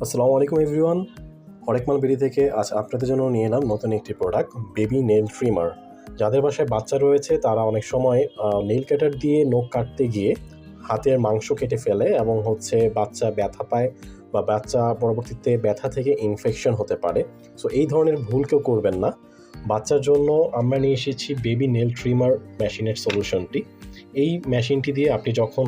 আসসালামু আলাইকুম এভরিওয়ান। হরেকমাল বেরি থেকে আজ আপনাদের জন্য নিয়ে এলাম নতুন একটি প্রোডাক্ট, বেবি নেল ট্রিমার। যাদের বাসায় বাচ্চা রয়েছে তারা অনেক সময় নেল কাটার দিয়ে নখ কাটতে গিয়ে হাতের মাংস কেটে ফেলে এবং বাচ্চা ব্যথা পায় বা বাচ্চা পরবর্তীতে ব্যথা থেকে ইনফেকশন হতে পারে। সো এই ধরনের ভুল কেউ করবেন না। বাচ্চার জন্য আমরা নিয়ে এসেছি বেবি নেল ট্রিমার মেশিনের সলিউশনটি। এই মেশিনটি দিয়ে আপনি যখন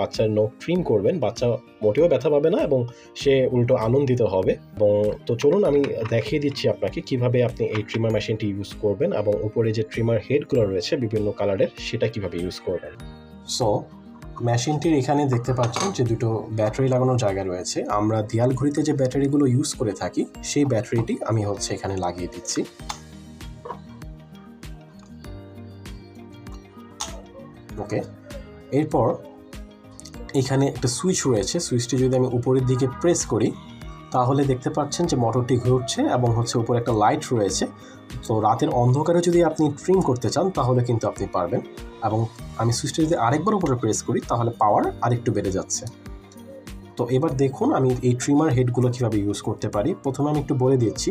বাচ্চার নখ ট্রিম করবেন, বাচ্চা মোটেও ব্যথা পাবে না এবং সে উল্টো আনন্দিত হবে। এবং তো চলুন আমি দেখিয়ে দিচ্ছি আপনাকে কিভাবে আপনি এই ট্রিমার মেশিনটি ইউজ করবেন এবং উপরে যে ট্রিমার হেডগুলো রয়েছে বিভিন্ন কালারের, সেটা কিভাবে ইউজ করবেন। সো মেশিনটির এখানে দেখতে পাচ্ছেন যে দুটো ব্যাটারি লাগানোর জায়গা রয়েছে। আমরা দেয়াল ঘড়িতে যে ব্যাটারিগুলো ইউজ করে থাকি সেই ব্যাটারিটি আমি এখানে লাগিয়ে দিচ্ছি। ওকে, এরপর এখানে একটা সুইচ রয়েছে। সুইচটি যদি আমি উপরের দিকে প্রেস করি তাহলে দেখতে পাচ্ছেন যে মোটরটি ঘুরছে এবং উপরে একটা লাইট রয়েছে। তো রাতের অন্ধকারে যদি আপনি ট্রিম করতে চান তাহলে কিন্তু আপনি পারবেন। এবং আমি সুইচটা যদি আরেকবার উপরে প্রেস করি তাহলে পাওয়ার আরেকটু বেড়ে যাচ্ছে। তো এবার দেখুন আমি এই ট্রিমার হেডগুলো কীভাবে ইউজ করতে পারি। প্রথমে আমি একটু বলে দিচ্ছি,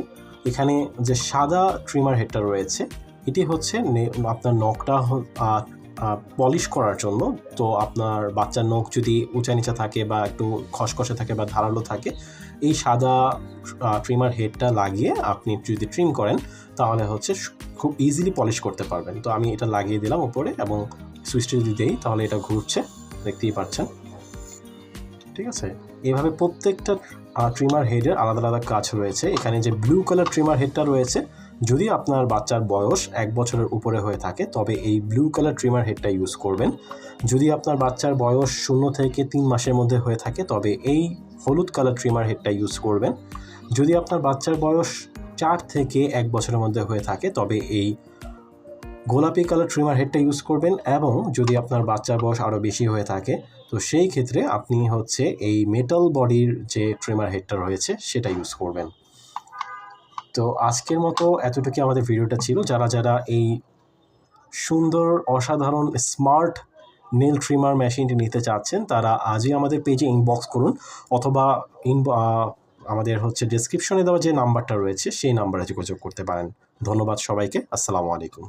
এখানে যে সাদা ট্রিমার হেডটা রয়েছে এটি আপনার নখটা পলিশ করার জন্য। তো আপনার বাচ্চার নখ যদি উঁচা নিচা থাকে বা একটু খসখসে থাকে বা ধারালো থাকে, এই সাদা ট্রিমার হেডটা লাগিয়ে আপনি যদি ট্রিম করেন তাহলে খুব ইজিলি পলিশ করতে পারবেন। তো আমি এটা লাগিয়ে দিলাম উপরে এবং সুইচটা যদি দেই তাহলে এটা ঘুরছে, দেখতেই পাচ্ছেন। ঠিক আছে, এভাবে প্রত্যেকটা ট্রিমার হেডের আলাদা আলাদা কাজ রয়েছে। এখানে যে ব্লু কালার ট্রিমার হেডটা রয়েছে, যদি আপনার বাচ্চার বয়স 1 বছরের উপরে হয়ে থাকে তবে এই ব্লু কালার ট্রিমার হেডটা ইউজ করবেন। যদি আপনার বাচ্চার বয়স 0 থেকে 3 মাসের মধ্যে হয়ে থাকে তবে এই হলুদ কালার ট্রিমার হেডটা ইউজ করবেন। যদি আপনার বাচ্চার বয়স 4 থেকে 1 বছরের মধ্যে হয়ে থাকে তবে এই গোলাপি কালার ট্রিমার হেডটা ইউজ করবেন। এবং যদি আপনার বাচ্চার বয়স আরও বেশি হয়ে থাকে তো সেই ক্ষেত্রে আপনি এই মেটাল বডির যে ট্রিমার হেডটা রয়েছে সেটা ইউজ করবেন। তো আজকের মতো এতটুকু আমাদের ভিডিওটা ছিল। যারা যারা এই সুন্দর অসাধারণ স্মার্ট নেল ট্রিমার মেশিনটি নিতে চাচ্ছেন তারা আজই আমাদের পেজে ইনবক্স করুন অথবা আমাদের ডেসক্রিপশনে দেওয়া যে নাম্বারটা রয়েছে সেই নাম্বারে যোগাযোগ করতে পারেন। ধন্যবাদ সবাইকে। আসসালামু আলাইকুম।